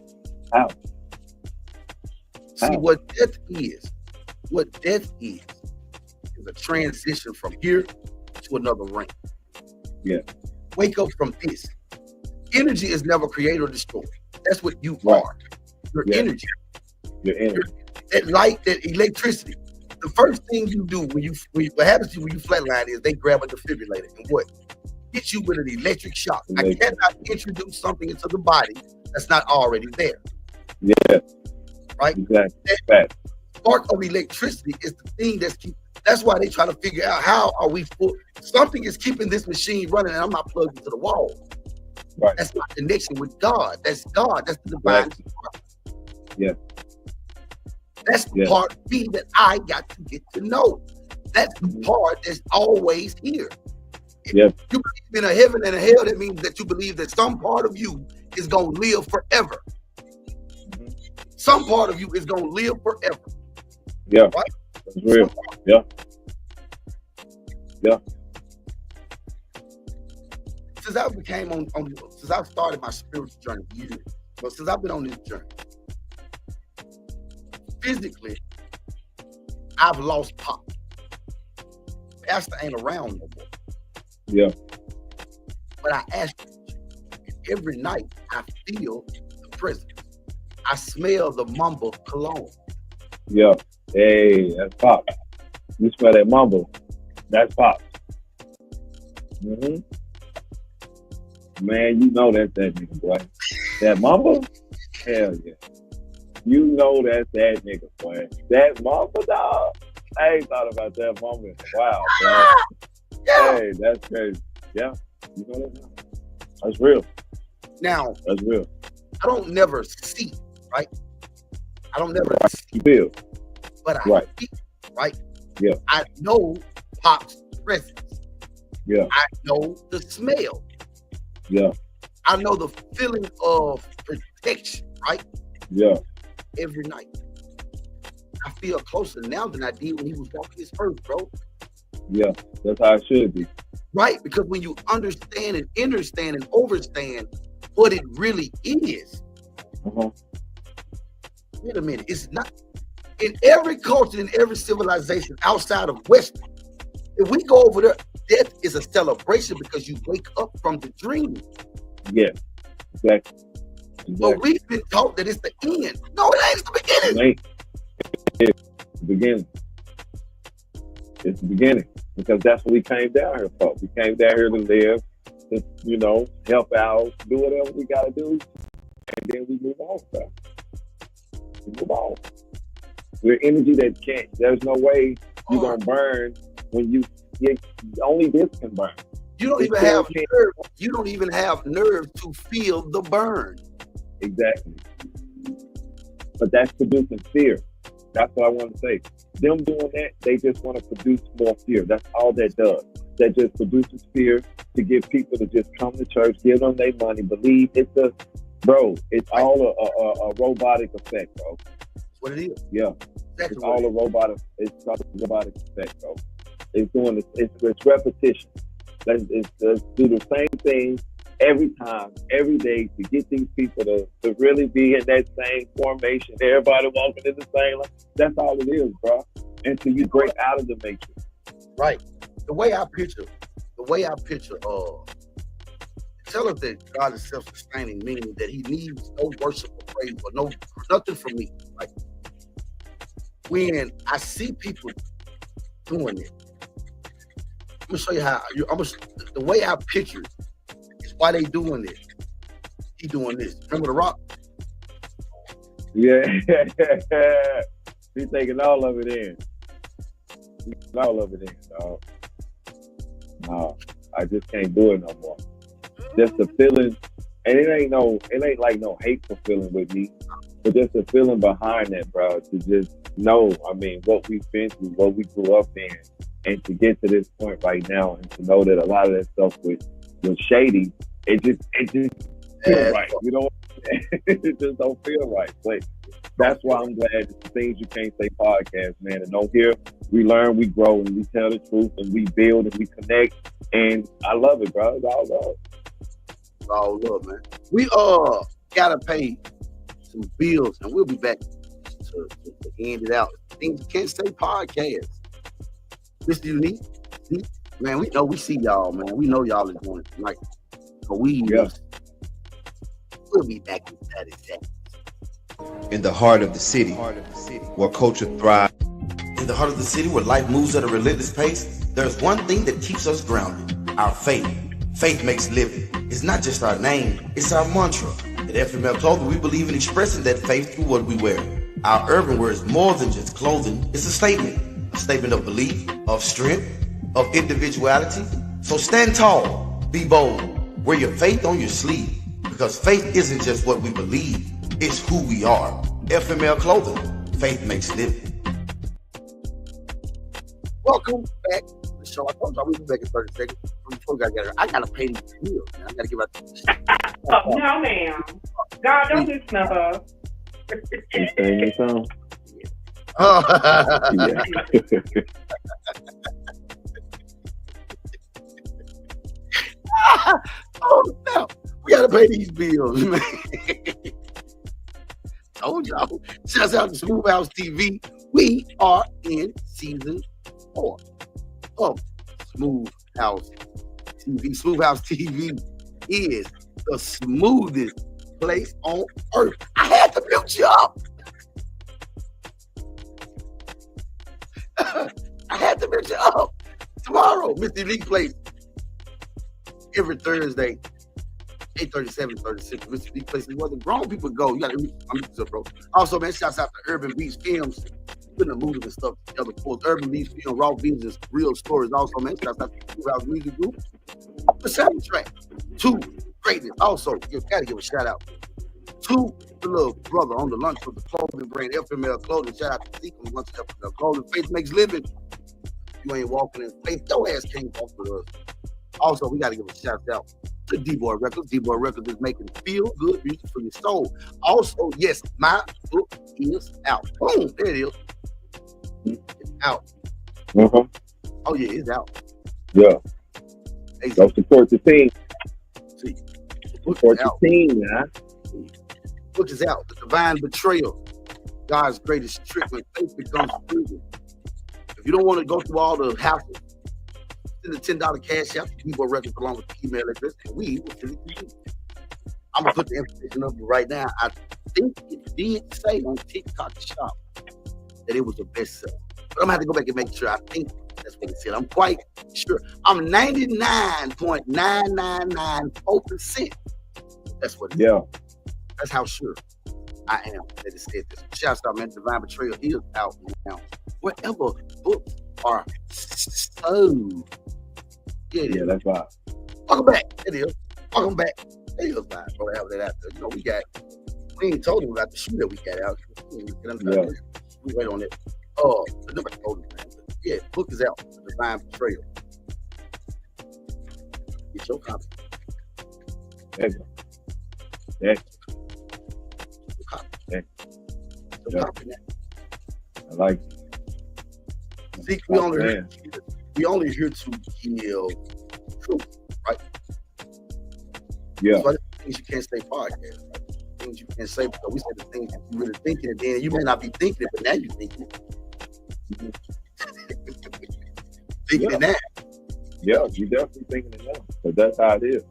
How? See, what death is a transition from here to another realm. Yeah. Wake up from this. Energy is never created or destroyed. That's what you Right. are. Your Yeah. energy. Your energy. That light, that electricity. The first thing you do what happens to you when you flatline is they grab a defibrillator and what? Hit you with an electric shock. I cannot introduce something into the body that's not already there. Yeah. Right? Exactly. That spark of electricity is the thing that's why they try to figure out how are we full. Something is keeping this machine running and I'm not plugged into the wall. Right. That's my connection with God. That's God. That's the divine. Yeah. That's the part of me that I got to get to know. That's the part that's always here. If you believe in a heaven and a hell, that means that you believe that some part of you is going to live forever. Some part of you is going to live forever. Yeah. Right? That's real. Yeah. Yeah. Since I became since I started my spiritual journey years, but since I've been on this journey, physically, I've lost pop. Pastor ain't around no more. Yeah. But I ask you, every night I feel the presence. I smell the mumble cologne. Yeah. Hey, that's pop. You smell that mumble. That's pop. Man, you know that's that nigga, boy. That mumble? Hell yeah. You know that's that nigga, boy. That mumble, dog. I ain't thought about that mumble. Wow, bro. Hey, that's crazy. Yeah. You know that? That's real. Now, that's real. I don't never see, right? I don't never see. Feel. But I feel, right? Yeah. I know Pop's presence. Yeah. I know the smell. Yeah. I know the feeling of protection, right? Yeah. Every night. I feel closer now than I did when he was walking his earth, bro. Yeah, that's how it should be. Right? Because when you understand and understand and overstand what it really is. Wait a minute. It's not in every culture, in every civilization outside of Western. If we go over there, death is a celebration because you wake up from the dream. Yeah, exactly. But we've been taught that it's the end. No, it ain't the beginning. It's the beginning. It's the beginning. Because that's what we came down here for. We came down here to live, to, help out, do whatever we got to do, and then we move on, bro. We move on. We're energy that can't, there's no way you're going to burn when only this can burn. You don't even have nerve. You don't even have nerve to feel the burn. Exactly. But that's producing fear. That's what I want to say. Them doing that, they just want to produce more fear. That's all that does. That just produces fear to get people to just come to church, give them their money, believe. It's all a robotic effect, bro. That's what it is. Yeah. Exactly. It's all a robotic effect, bro. It's doing this. It's repetition. Let's do the same thing every time, every day to get these people to really be in that same formation. Everybody walking in the same line. That's all it is, bro. Until you break out of the matrix. Right. The way I picture, tell us that God is self-sustaining, meaning that he needs no worship or praise or nothing from me. Like when I see people doing it, I'm gonna show you how. The way I picture it is why they doing this. He doing this. Remember The Rock? Yeah. He's taking all of it in. Dog. No, I just can't do it no more. Just the feeling, and it ain't like no hateful feeling with me, but just the feeling behind that, bro. To just know, what we've been through, what we grew up in. And to get to this point right now, and to know that a lot of that stuff was shady, it just feels right. You know, it just don't feel right. But that's why I'm glad it's the Things You Can't Say podcast, man. And on here, we learn, we grow, and we tell the truth, and we build, and we connect. And I love it, bro. It's all love. All love, man. We gotta pay some bills, and we'll be back to end it out. Things you can't say podcast. Mr. Unique, man, we see y'all, man. We know y'all is doing it tonight. So we'll be back in 30 seconds. In the heart of the city, where culture thrives. In the heart of the city, where life moves at a relentless pace, there's one thing that keeps us grounded: our faith. Faith makes living. It's not just our name, it's our mantra. At FML Clothing, we believe in expressing that faith through what we wear. Our urban wear is more than just clothing, it's a statement of belief, of strength, of individuality. So stand tall, be bold, wear your faith on your sleeve, because faith isn't just what we believe, it's who we are. FML Clothing, faith makes living. Welcome back to the show. I told y'all we'll be back in 30 seconds. I gotta pay these bills, man. I gotta give out. Oh, no, ma'am. God, don't do snuff us. You saying your song? Yeah. Oh, no. We gotta pay these bills, man. Told y'all. Shouts out to Smooth House TV. We are in season 4 of Smooth House TV. Smooth House TV is the smoothest place on earth. I had to mute you up. I had to mute you up. Tomorrow, Mr. Elite Place. Every Thursday, 8:37, 36. Mr. Elite Place is where the grown people go. You gotta mute you up, bro. Also, man, shouts out to Urban Beats Films. Putting the movies and stuff together for Urban Beats Film, Raw Beats, and Real Stories. Also, man, shouts out to Smooth House Music Group. The soundtrack to greatness. Also, you gotta give a shout out to the little brother on the lunch with the clothing brand, FML Clothing. Shout out to Zeke on lunch with FML Clothing. Faith makes living. You ain't walking in faith. Your ass can't walk with us. Also, we gotta give a shout out to D-Boy Records. D-Boy Records is making feel good music for your soul. Also, yes, my book is out. Boom, there it is. It's out. Uh-huh. Oh yeah, it's out. Yeah. Hey, Go support the team. see, the book Support is the out. team, man. The book is out. The Divine Betrayal. God's greatest trick when faith becomes proven. If you don't want to go through all the hassle, send a $10 cash out to D-Boy Records along with the email address, and we will send it to you. I'm gonna put the information up right now. I think it did say on TikTok Shop that it was a bestseller. But I'm gonna have to go back and make sure. I think that's what it said. I'm quite sure. I'm 99.9994%. That's what it is. Yeah. That's how sure I am that it said this. Shouts out, man. Divine Betrayal is out now. Wherever books are sold. Yeah, that's right. Welcome back. It is. Welcome back. It is fine. Bro, have that after. You know, we ain't told him about the shoe that we got out. Yeah. We wait on it. Nobody told him, man. But yeah, book is out. The Divine Betrayal. Get your copy. There you go. Yeah. Your copy. Yeah. Your Yeah. copy now. I like it. See, we only here to give truth, right? Yeah. So things you can't say podcast, right? Things you can't say because we say the things that you really thinking, and then you may not be thinking it, but now you're thinking it. Thinking it now. Yeah, you definitely thinking it now. But that's how it is.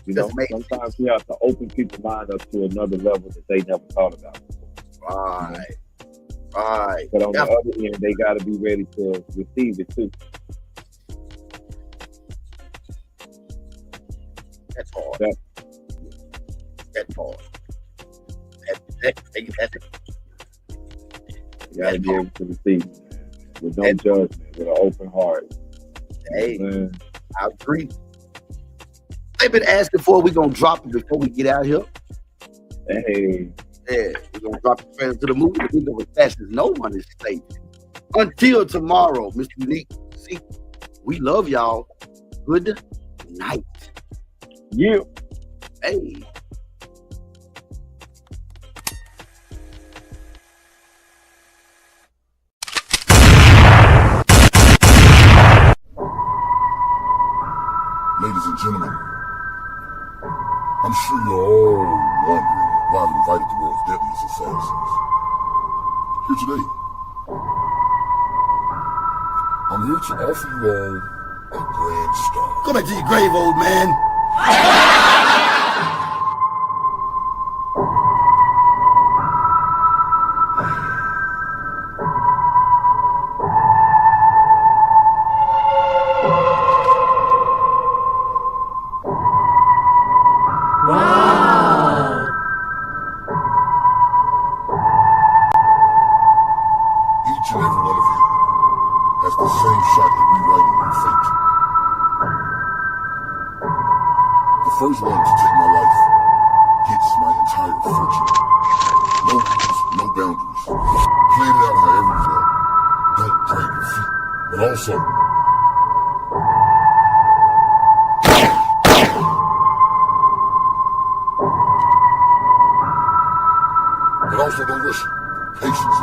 You know, That's amazing. sometimes we have to open people's mind up to another level that they never thought about before. Right. Right. But on Yeah. the other end, they got to be ready to receive it too. That's hard. Yeah. That's hard. That's You got to be able to receive it, man, with no judgment, with an open heart. Hey, Man. I agree. They've been asking for it. We're going to drop it before we get out here. Hey, Yeah, we're going to drop the trailer to the movie. We're going to fast as no one is safe. Until tomorrow, Mr. Unique. See, we love y'all. Good night. yeah. Hey. Ladies and gentlemen, I'm sure you're all wondering who I've invited the world's deadliest assassins. Here today, I'm here to offer you all a grand start. Go back to your grave, old man. Each and every one of you has the same shot at rewriting your fate. The first one to take my life gets my entire fortune. No rules, no boundaries. Plan it out however you want. Don't drag your feet. But also, don't rush it. Patience